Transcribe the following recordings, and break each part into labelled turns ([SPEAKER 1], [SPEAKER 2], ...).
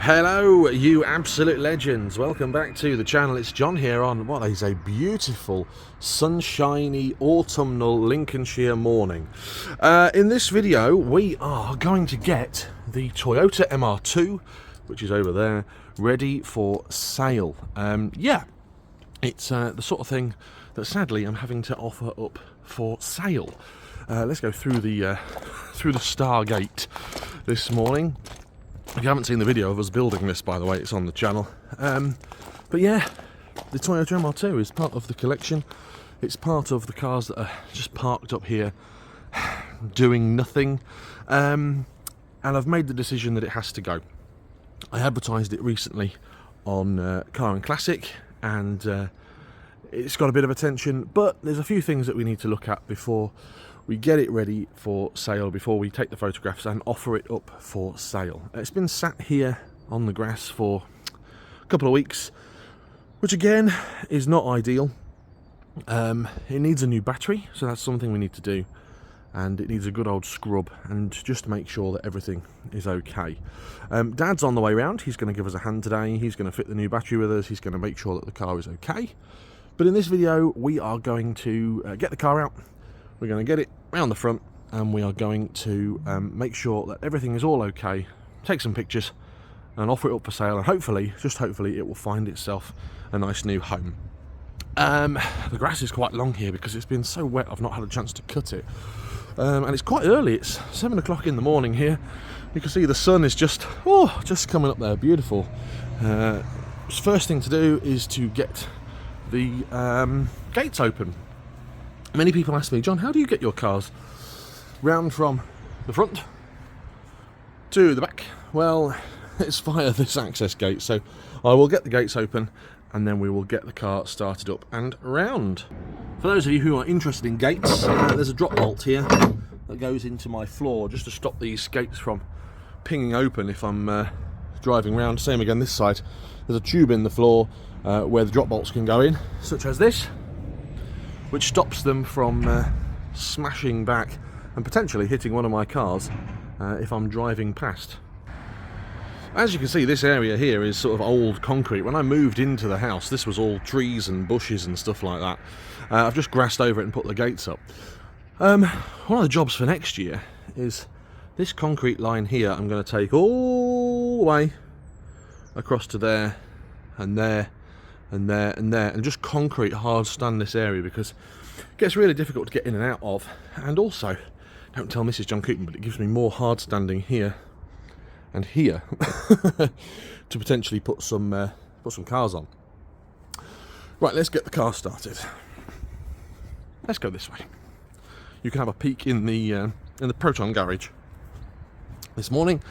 [SPEAKER 1] Hello, you absolute legends. Welcome back to the channel. It's John here on what is a beautiful, sunshiny, autumnal Lincolnshire morning. In this video, we are going to get the Toyota MR2, which is over there, ready for sale. Yeah, it's the sort of thing that sadly I'm having to offer up for sale. Let's go through the Stargate this morning. If you haven't seen the video of us building this, by the way, it's on the channel. But yeah, the Toyota MR2 is part of the collection. It's part of the cars that are just parked up here doing nothing. And I've made the decision that it has to go. I advertised it recently on Car and Classic, and it's got a bit of attention, but there's a few things that we need to look at before we get it ready for sale, before we take the photographs and offer it up for sale. It's been sat here on the grass for a couple of weeks, which again is not ideal. It needs a new battery, so that's something we need to do, and it needs a good old scrub and just to make sure that everything is okay. Dad's on the way round. He's going to give us a hand today. He's going to fit the new battery with us. He's going to make sure that the car is okay. But in this video we are going to get the car out. We're going to get it round the front, and we are going to make sure that everything is all okay, take some pictures and offer it up for sale, and hopefully, just hopefully, it will find itself a nice new home. The grass is quite long here because it's been so wet I've not had a chance to cut it, and it's quite early. It's 7 o'clock in the morning here. You can see the sun is just coming up there, beautiful. First thing to do is to get the gates open. Many people ask me, John, how do you get your cars round from the front to the back? Well, it's via this access gate, so I will get the gates open and then we will get the car started up and round. For those of you who are interested in gates, there's a drop bolt here that goes into my floor just to stop these gates from pinging open if I'm driving round. Same again this side. There's a tube in the floor where the drop bolts can go in, such as this, which stops them from smashing back and potentially hitting one of my cars if I'm driving past. As you can see, this area here is sort of old concrete. When I moved into the house, this was all trees and bushes and stuff like that. I've just grassed over it and put the gates up. One of the jobs for next year is this concrete line here. I'm going to take all the way across to there and there and there and there, and just concrete hard stand this area, because it gets really difficult to get in and out of. And also, don't tell Mrs. John Coupland, but it gives me more hard standing here and here to potentially put some cars on. Right, let's get the car started. Let's go this way. You can have a peek in the Proton garage this morning.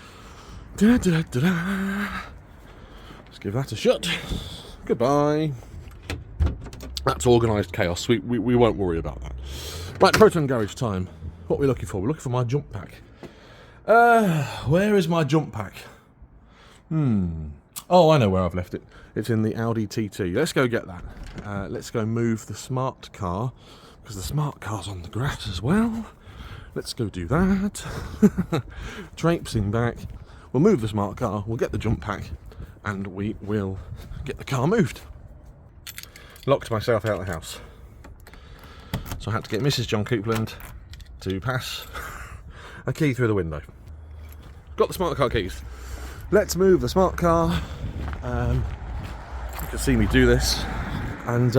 [SPEAKER 1] Let's give that a shot. Goodbye. That's organised chaos. We won't worry about that. Right, Proton garage time. What are we looking for? We're looking for my jump pack. Where is my jump pack? Oh, I know where I've left it. It's in the Audi TT. Let's go get that. Let's go move the smart car, because the smart car's on the grass as well. Let's go do that. Traipsing back. We'll move the smart car. We'll get the jump pack, and we will get the car moved. Locked myself out of the house, so I had to get Mrs. John Coupland to pass a key through the window. Got the smart car keys. Let's move the smart car. You can see me do this, and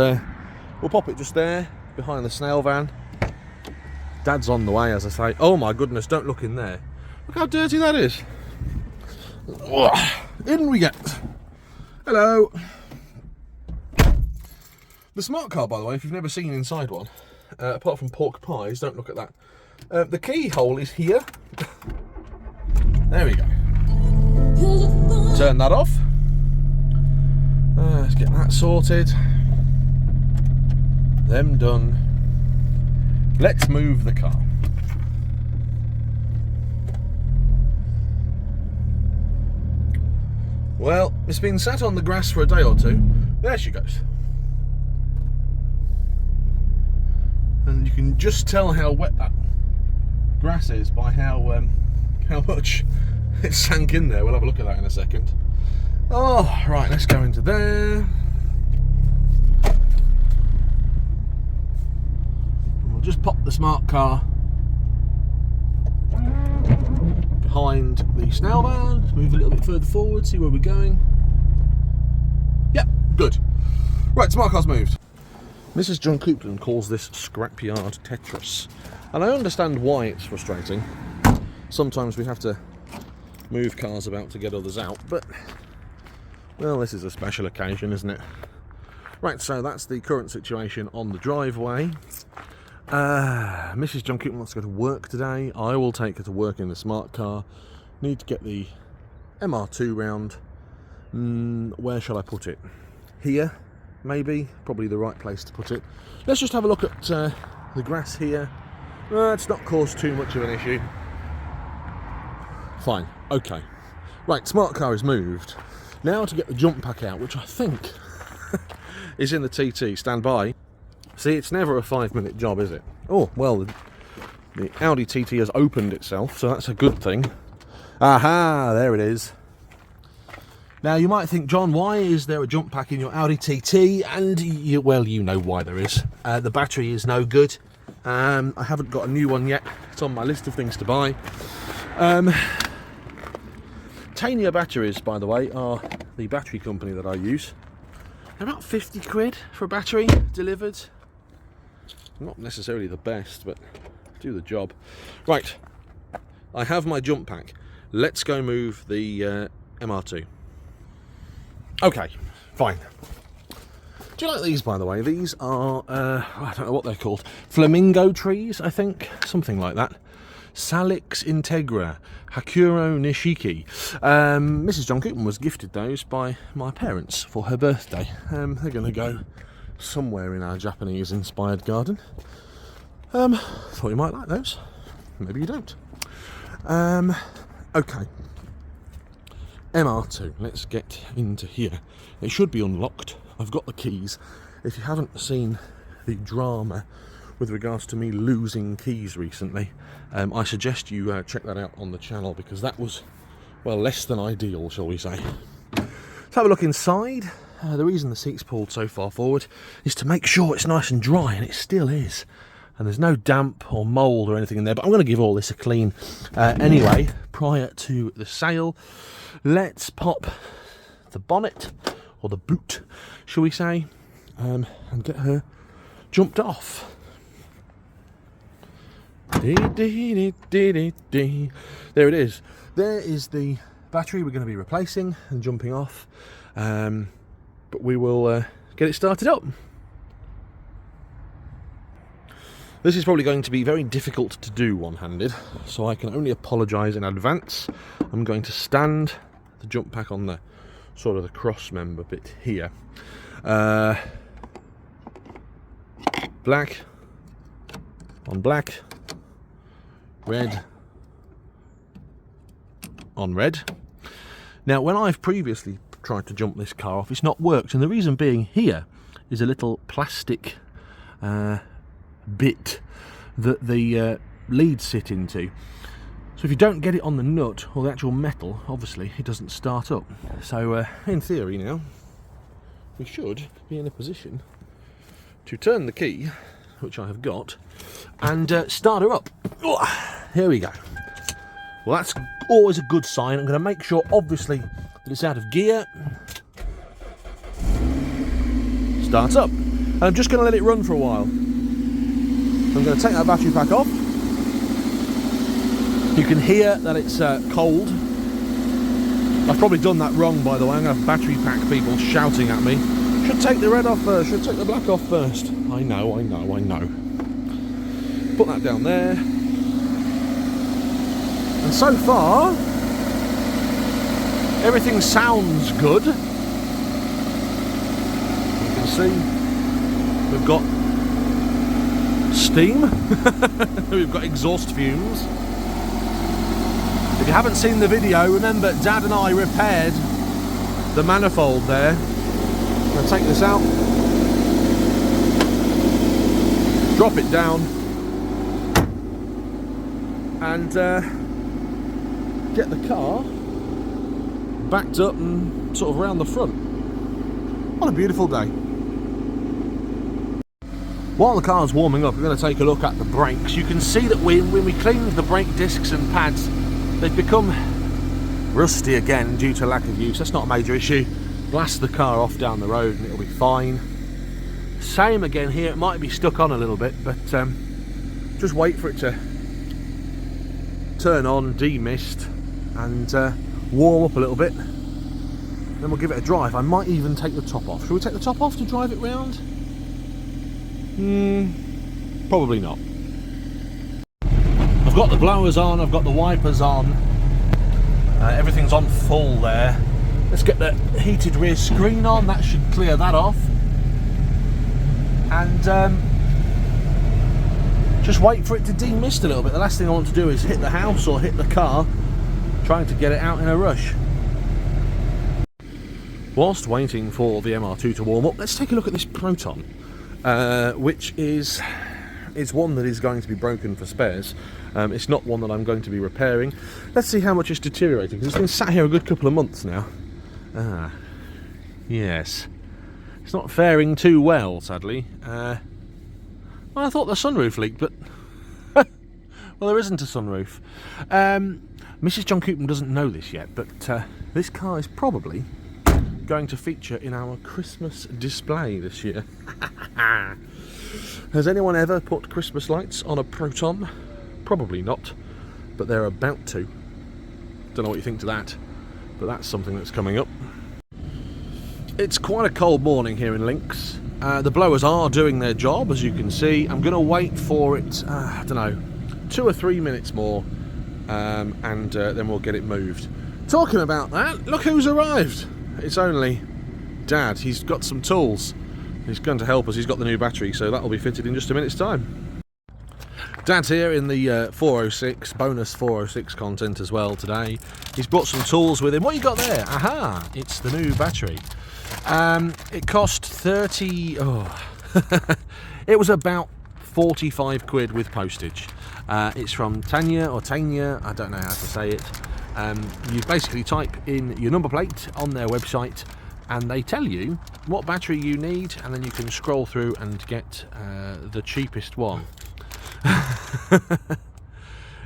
[SPEAKER 1] we'll pop it just there behind the snail van. Dad's on the way, as I say. Oh my goodness, don't look in there. Look how dirty that is. In we get. Hello. The smart car, by the way, if you've never seen inside one, apart from pork pies, don't look at that. The keyhole is here. There we go. Turn that off. Let's get that sorted. Them done. Let's move the car. Well, it's been sat on the grass for a day or two. There she goes. And you can just tell how wet that grass is by how much it sank in there. We'll have a look at that in a second. Oh, right, let's go into there. And we'll just pop the smart car behind the snail van, move a little bit further forward, see where we're going. Yep, good. Right, smart car's moved. Mrs. John Coupland calls this scrapyard Tetris, and I understand why it's frustrating. Sometimes we have to move cars about to get others out, but, well, this is a special occasion, isn't it? Right, so that's the current situation on the driveway. Mrs. John Coupland wants to go to work today. I will take her to work in the smart car. Need to get the MR2 round. Where shall I put it? Here, maybe? Probably the right place to put it. Let's just have a look at the grass here. It's not caused too much of an issue. Fine, okay. Right, smart car is moved. Now to get the jump pack out, which I think is in the TT. Stand by. See, it's never a 5-minute job, is it? Oh, well, the Audi TT has opened itself, so that's a good thing. Aha, there it is. Now, you might think, John, why is there a jump pack in your Audi TT? And, well, you know why there is. The battery is no good. I haven't got a new one yet. It's on my list of things to buy. Tania batteries, by the way, are the battery company that I use. They're about 50 quid for a battery delivered. Not necessarily the best, but do the job. Right, I have my jump pack. Let's go move the MR2. Okay, fine. Do you like these, by the way? These are, I don't know what they're called. Flamingo trees, I think. Something like that. Salix integra, Hakuro Nishiki. Mrs. John Coupland was gifted those by my parents for her birthday. They're going to go somewhere in our Japanese-inspired garden. Thought you might like those. Maybe you don't. Okay. MR2. Let's get into here. It should be unlocked. I've got the keys. If you haven't seen the drama with regards to me losing keys recently, I suggest you check that out on the channel, because that was, well, less than ideal, shall we say. Let's have a look inside. The reason the seat's pulled so far forward is to make sure it's nice and dry, and it still is. And there's no damp or mould or anything in there, but I'm going to give all this a clean anyway, prior to the sale. Let's pop the bonnet, or the boot, shall we say, and get her jumped off. There it is. There is the battery we're going to be replacing and jumping off, but we will get it started up. This is probably going to be very difficult to do one-handed, so I can only apologise in advance. I'm going to stand the jump pack on the sort of the cross member bit here. Black on black, red on red. Now, when I've previously tried to jump this car off, it's not worked, and the reason being, here is a little plastic bit that the leads sit into. So if you don't get it on the nut or the actual metal, obviously it doesn't start up. So in theory now, we should be in a position to turn the key, which I have got, and start her up. Here we go. Well, that's always a good sign. I'm going to make sure, obviously, that it's out of gear. Starts up. And I'm just going to let it run for a while. I'm going to take that battery pack off. You can hear that it's cold. I've probably done that wrong, by the way. I'm going to have battery pack people shouting at me. Should take the red off first, should take the black off first. I know. Put that down there. And so far, everything sounds good. You can see we've got steam. We've got exhaust fumes. If you haven't seen the video, remember Dad and I repaired the manifold there. I'm going to take this out, drop it down, and get the car backed up and sort of round the front. What a beautiful day. While the car's warming up, we're going to take a look at the brakes. You can see that when we cleaned the brake discs and pads, they've become rusty again due to lack of use. That's not a major issue. Blast the car off down the road and it'll be fine. Same again here, it might be stuck on a little bit, but just wait for it to turn on, demist, and warm up a little bit. Then we'll give it a drive. I might even take the top off. Shall we take the top off to drive it round? Probably not. I've got the blowers on, I've got the wipers on. Everything's on full there. Let's get the heated rear screen on, that should clear that off. And just wait for it to demist a little bit. The last thing I want to do is hit the house or hit the car trying to get it out in a rush. Whilst waiting for the MR2 to warm up, let's take a look at this Proton, which is one that is going to be broken for spares. It's not one that I'm going to be repairing. Let's see how much it's deteriorating, because it's been sat here a good couple of months now. Ah, yes. It's not faring too well, sadly. Well, I thought the sunroof leaked, but well, there isn't a sunroof. Mrs. John Coupland doesn't know this yet, but this car is probably going to feature in our Christmas display this year. Has anyone ever put Christmas lights on a Proton? Probably not, but they're about to. Don't know what you think to that, but that's something that's coming up. It's quite a cold morning here in Links. The blowers are doing their job, as you can see. I'm going to wait for it, I don't know, 2 or 3 minutes more, and then we'll get it moved. Talking about that, look who's arrived. It's only Dad. He's got some tools. He's going to help us. He's got the new battery, so that'll be fitted in just a minute's time. Dad's here in the 406, bonus 406 content as well today. He's brought some tools with him. What you got there? Aha! It's the new battery. It cost 30... oh, it was about 45 quid with postage. It's from Tanya, I don't know how to say it. You basically type in your number plate on their website and they tell you what battery you need, and then you can scroll through and get the cheapest one.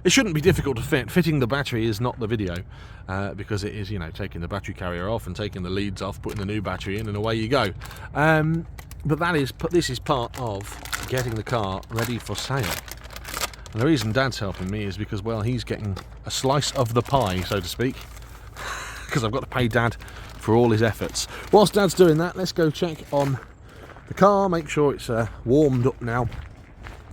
[SPEAKER 1] It shouldn't be difficult to fit. Fitting the battery is not the video, because it is, you know, taking the battery carrier off and taking the leads off, putting the new battery in, and away you go. But this is part of getting the car ready for sale. And the reason Dad's helping me is because, well, he's getting a slice of the pie, so to speak, because I've got to pay Dad for all his efforts. Whilst Dad's doing that, let's go check on the car, make sure it's warmed up now.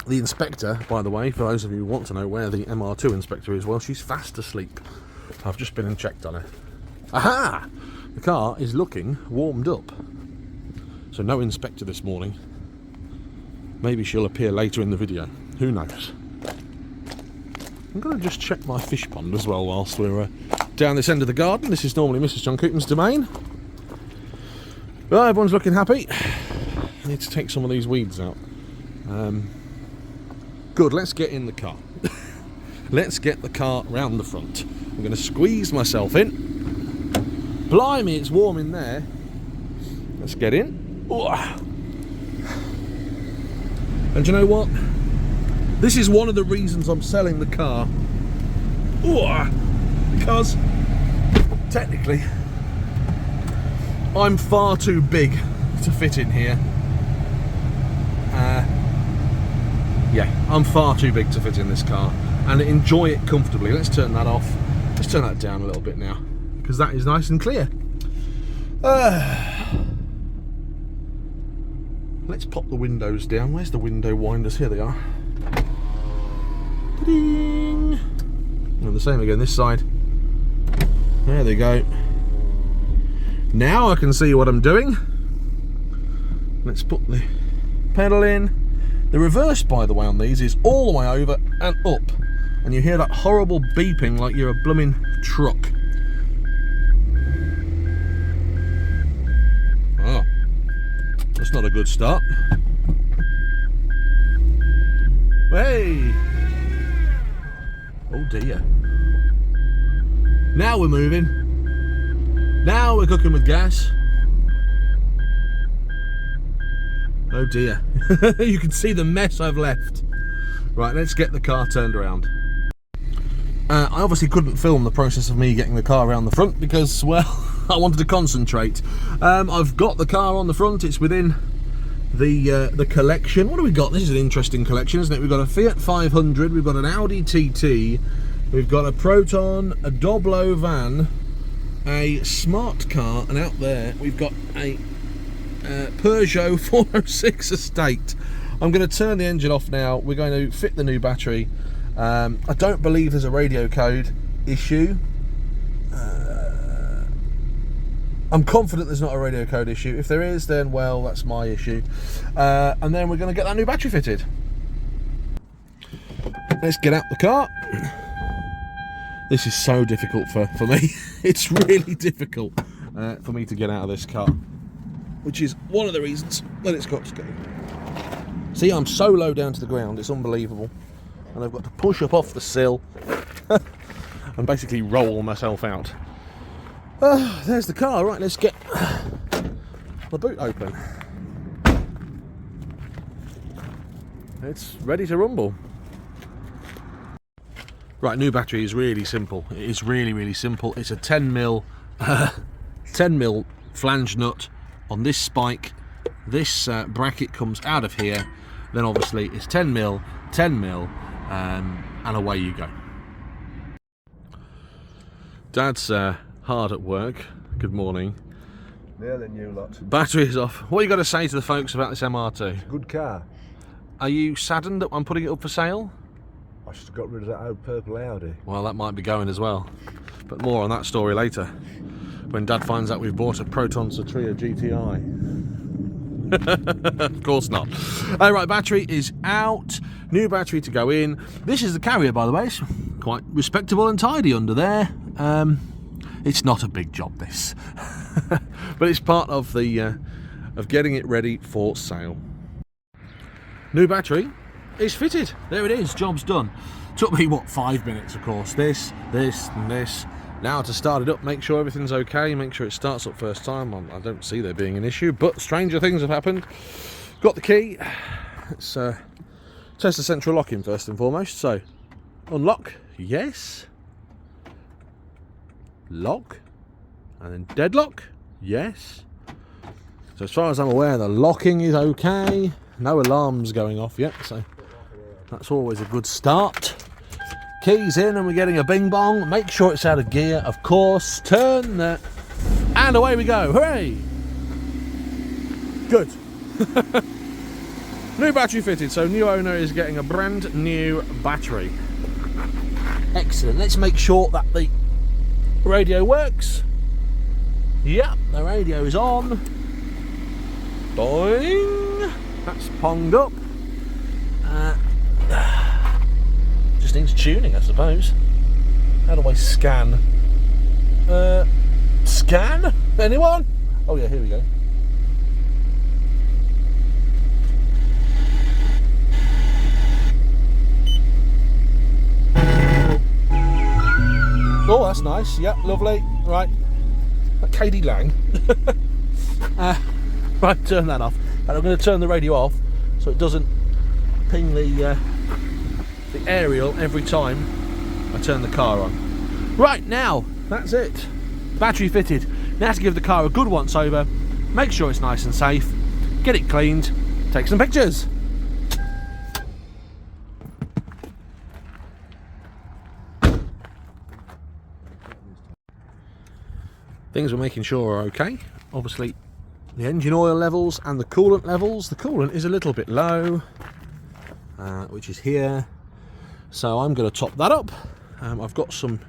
[SPEAKER 1] The inspector, by the way, for those of you who want to know where the MR2 inspector is, well, she's fast asleep. I've just been and checked on her. Aha! The car is looking warmed up. So no inspector this morning. Maybe she'll appear later in the video. Who knows? I'm going to just check my fish pond as well whilst we're down this end of the garden. This is normally Mrs. John Coupland's domain. Well, everyone's looking happy. I need to take some of these weeds out. Good, let's get in the car. Let's get the car round the front. I'm going to squeeze myself in. Blimey, it's warm in there. Let's get in. And you know what? This is one of the reasons I'm selling the car. Because technically I'm far too big to fit in here. Yeah, I'm far too big to fit in this car and enjoy it comfortably. Let's turn that off. Let's turn that down a little bit now, because that is nice and clear. Let's pop the windows down. Where's the window winders? Here they are. Ding! And the same again this side. There they go. Now I can see what I'm doing. Let's put the pedal in. The reverse, by the way, on these is all the way over and up, and you hear that horrible beeping like you're a blooming truck. Oh, that's not a good start. Hey! Oh dear. Now we're moving. Now we're cooking with gas. Oh dear. You can see the mess I've left. Right, let's get the car turned around. I obviously couldn't film the process of me getting the car around the front because, well, I wanted to concentrate. I've got the car on the front. It's within the collection. What do we got? This is an interesting collection, isn't it? We've got a Fiat 500, we've got an Audi TT, we've got a Proton, a Doblo van, a smart car, and out there we've got a Peugeot 406 Estate. I'm going to turn the engine off now. We're going to fit the new battery. I don't believe there's a radio code issue. I'm confident there's not a radio code issue. If there is, then, well, that's my issue. And then we're going to get that new battery fitted. Let's get out the car. This is so difficult for me. It's really difficult for me to get out of this car, which is one of the reasons that it's got to go. See, I'm so low down to the ground, it's unbelievable. And I've got to push up off the sill and basically roll myself out. There's the car. Right, let's get the boot open. It's ready to rumble. Right, new battery is really simple. It is really simple. It's a 10mm flange nut on this spike. This bracket comes out of here. Then obviously it's 10mm, and away you go. Dad's hard at work. Good morning.
[SPEAKER 2] Nearly new lot.
[SPEAKER 1] Battery is off. What you got to say to the folks about this MR2?
[SPEAKER 2] Good car.
[SPEAKER 1] Are you saddened that I'm putting it up for sale?
[SPEAKER 2] I should have got rid of that old purple Audi.
[SPEAKER 1] Well, that might be going as well. But more on that story later, when Dad finds out we've bought a Proton Satria GTI. Of course not. Right, battery is out. New battery to go in. This is the carrier, by the way. It's quite respectable and tidy under there. It's not a big job, this, but it's part of the of getting it ready for sale. New battery is fitted. There it is. Job's done. Took me what, 5 minutes, of course. This, and this. Now to start it up, make sure everything's okay, make sure it starts up first time. I don't see there being an issue, but stranger things have happened. Got the key. Let's test the central locking first and foremost. So, unlock, yes. Lock, and then deadlock, yes. So as far as I'm aware, the locking is okay. No alarms going off yet, so that's always a good start. Keys in and we're getting a bing bong. Make sure it's out of gear, of course. Turn that, and away we go. Hooray! Good. New battery fitted, so new owner is getting a brand new battery. Excellent. Let's make sure that the radio works. Yep, the radio is on. Boing. That's ponged up. Just needs tuning, I suppose. How do I scan? Scan? Anyone? Oh yeah, here we go. Oh, that's nice. Yep, lovely. Right. KD Lang. Right, turn that off. And I'm going to turn the radio off so it doesn't ping the aerial every time I turn the car on. Right, now, that's it. Battery fitted. Now to give the car a good once over, make sure it's nice and safe, get it cleaned, take some pictures. Things we're making sure are okay. Obviously, the engine oil levels and the coolant levels. The coolant is a little bit low, which is here. So I'm going to top that up. I've got some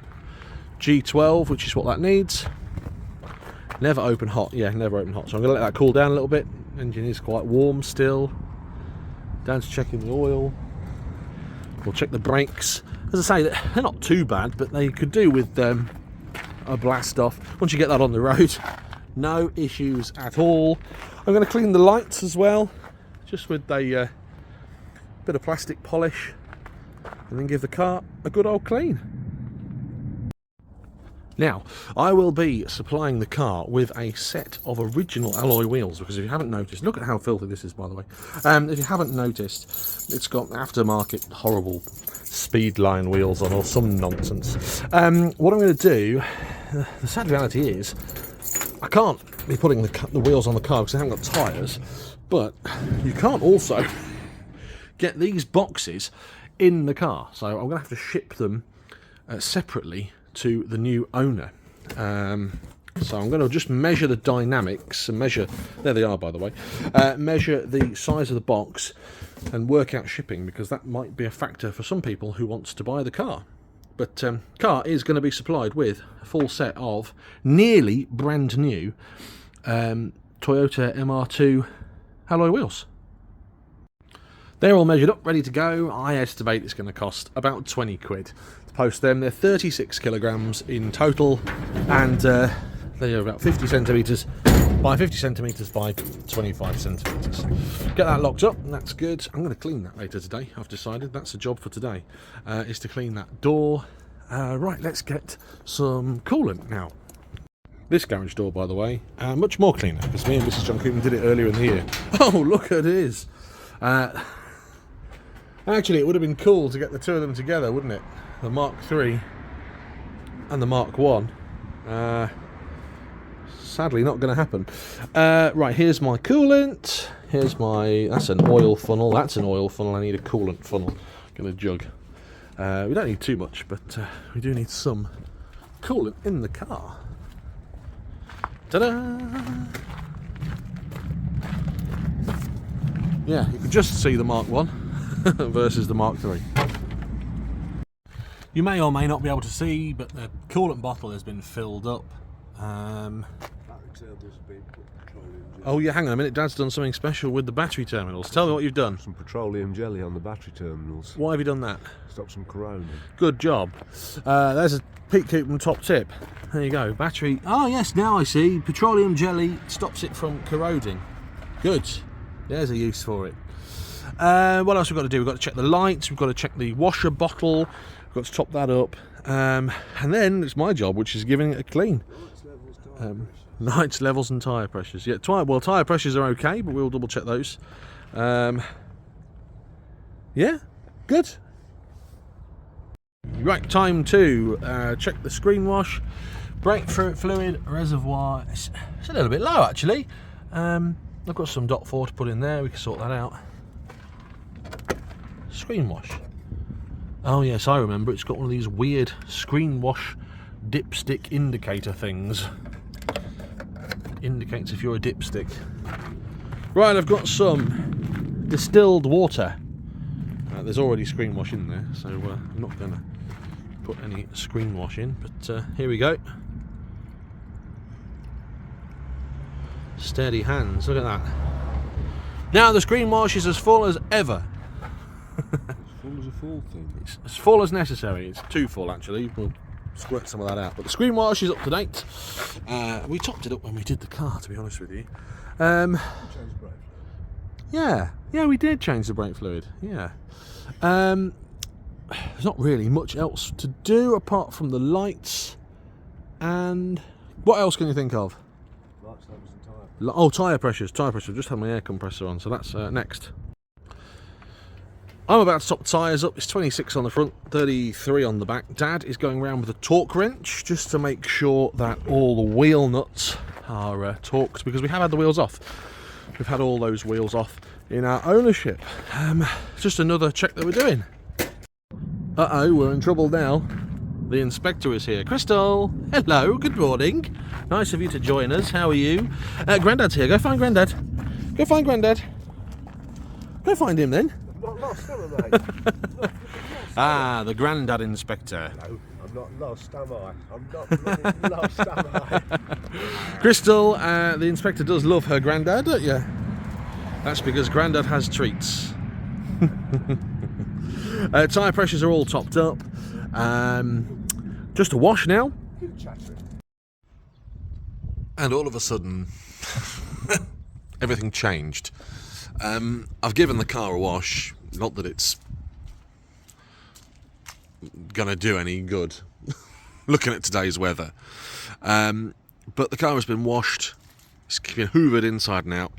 [SPEAKER 1] G12, which is what that needs. Never open hot. Yeah, never open hot. So I'm going to let that cool down a little bit. Engine is quite warm still. Dan's checking the oil. We'll check the brakes. As I say, they're not too bad, but they could do with a blast off. Once you get that on the road, no issues at all. I'm going to clean the lights as well, just with a bit of plastic polish, and then give the car a good old clean. Now, I will be supplying the car with a set of original alloy wheels, because if you haven't noticed, look at how filthy this is, by the way. If you haven't noticed, it's got aftermarket horrible Speedline wheels on, or some nonsense. What I'm going to do, the sad reality is, I can't be putting the wheels on the car because I haven't got tyres, but you can't also get these boxes in the car, so I'm going to have to ship them separately to the new owner. So I'm going to just measure the dynamics and measure, there they are by the way, measure the size of the box and work out shipping, because that might be a factor for some people who wants to buy the car. But car is going to be supplied with a full set of nearly brand new Toyota MR2 alloy wheels. They're all measured up, ready to go. I estimate it's going to cost about 20 quid to post them. They're 36 kilograms in total, and they are about 50 centimetres by 50 centimetres by 25 centimetres. Get that locked up, and that's good. I'm going to clean that later today. I've decided that's a job for today, is to clean that door. Right, let's get some coolant now. This garage door, by the way, much more cleaner, because me and Mrs. John Coupland did it earlier in the year. Oh, look at this. Actually, it would have been cool to get the two of them together, wouldn't it? The Mark 3 and the Mark 1. Sadly, not going to happen. Right, here's my coolant. Here's my... That's an oil funnel. That's an oil funnel. I need a coolant funnel. Get a jug. We don't need too much, but we do need some coolant in the car. Ta-da! Yeah, you can just see the Mark 1 versus the Mark 3. You may or may not be able to see, but the coolant bottle has been filled up. Oh yeah, hang on a minute, Dad's done something special with the battery terminals. Tell me what you've done.
[SPEAKER 2] Some petroleum jelly on the battery terminals.
[SPEAKER 1] Why have you done that?
[SPEAKER 2] Stop some corrosion.
[SPEAKER 1] Good job. There's a Pete Coupland top tip. There you go, battery. Oh yes, now I see. Petroleum jelly stops it from corroding. Good. There's a use for it. What else we've got to do? We've got to check the lights, we've got to check the washer bottle, we've got to top that up, and then it's my job, which is giving it a clean. Lights, levels and tyre pressures. Yeah, tyre pressures are okay, but we'll double check those. Yeah, good. Right, time to check the screen wash. Brake fluid reservoir, it's a little bit low actually. I've got some .4 to put in there, we can sort that out. Screen wash. Oh yes, I remember, it's got one of these weird screen wash dipstick indicator things. Indicates if you're a dipstick. Right, I've got some distilled water. There's already screen wash in there, so I'm not going to put any screen wash in, but here we go. Steady hands, look at that. Now the screen wash is as full as ever.
[SPEAKER 2] As full as a full thing.
[SPEAKER 1] It's as full as necessary. It's too full actually. We'll squirt some of that out. But the screen wash is up to date. We topped it up when we did the car, to be honest with you. Yeah, we did change the brake fluid. Yeah. There's not really much else to do apart from the lights. And what else can you think of?
[SPEAKER 2] Lights, levels and tyre.
[SPEAKER 1] Oh, tyre pressures. Tyre pressure. I've just had my air compressor on, so that's next. I'm about to top the tyres up. It's 26 on the front, 33 on the back. Dad is going around with a torque wrench just to make sure that all the wheel nuts are torqued, because we have had the wheels off. We've had all those wheels off in our ownership. Just another check that we're doing. Uh-oh, we're in trouble now. The inspector is here. Crystal, hello, good morning. Nice of you to join us. How are you? Grandad's here. Go find Grandad. Go find Grandad. Go find him then.
[SPEAKER 2] I'm not lost, am I, mate?
[SPEAKER 1] Ah, the Grandad inspector.
[SPEAKER 2] No, I'm not lost, am I? I'm not bloody lost, am I?
[SPEAKER 1] Crystal, the inspector does love her Grandad, don't you? That's because Grandad has treats. Tyre pressures are all topped up. Just a wash now. And all of a sudden, everything changed. I've given the car a wash, not that it's gonna do any good. looking at today's weather. But the car has been washed, it's been hoovered inside and out,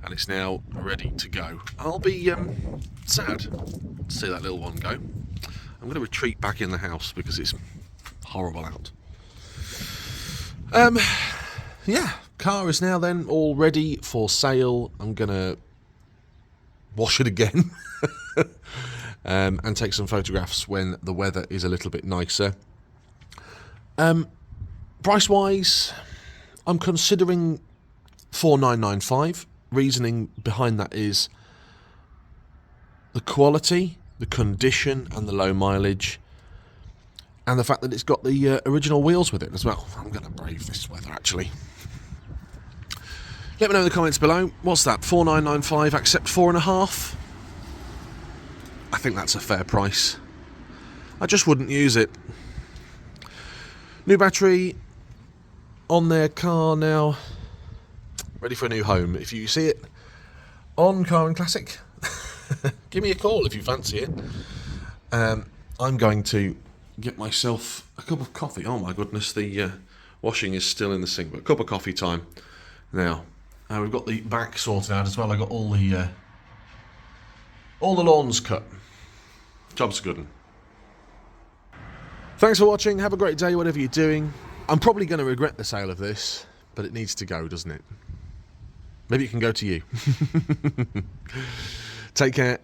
[SPEAKER 1] and it's now ready to go. I'll be sad to see that little one go. I'm going to retreat back in the house because it's horrible out. Yeah, car is now then all ready for sale. I'm going to wash it again and take some photographs when the weather is a little bit nicer. Price wise, I'm considering $4,995. Reasoning behind that is the quality, the condition and the low mileage, and the fact that it's got the original wheels with it as well. I'm going to brave this weather actually. Let me know in the comments below. What's that? $4,995 accept 4.5? I think that's a fair price. I just wouldn't use it. New battery on their car now, ready for a new home. If you see it on Car and Classic, give me a call if you fancy it. I'm going to get myself a cup of coffee. Oh my goodness, the washing is still in the sink, but a cup of coffee time now. We've got the back sorted out as well. I got all the lawns cut. Job's a good one. Thanks for watching. Have a great day, whatever you're doing. I'm probably going to regret the sale of this, but it needs to go, doesn't it? Maybe it can go to you. Take care.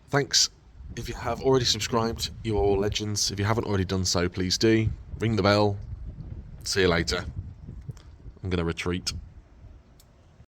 [SPEAKER 1] Thanks. If you have already subscribed, you are all legends. If you haven't already done so, please do. Ring the bell. See you later. I'm going to retreat.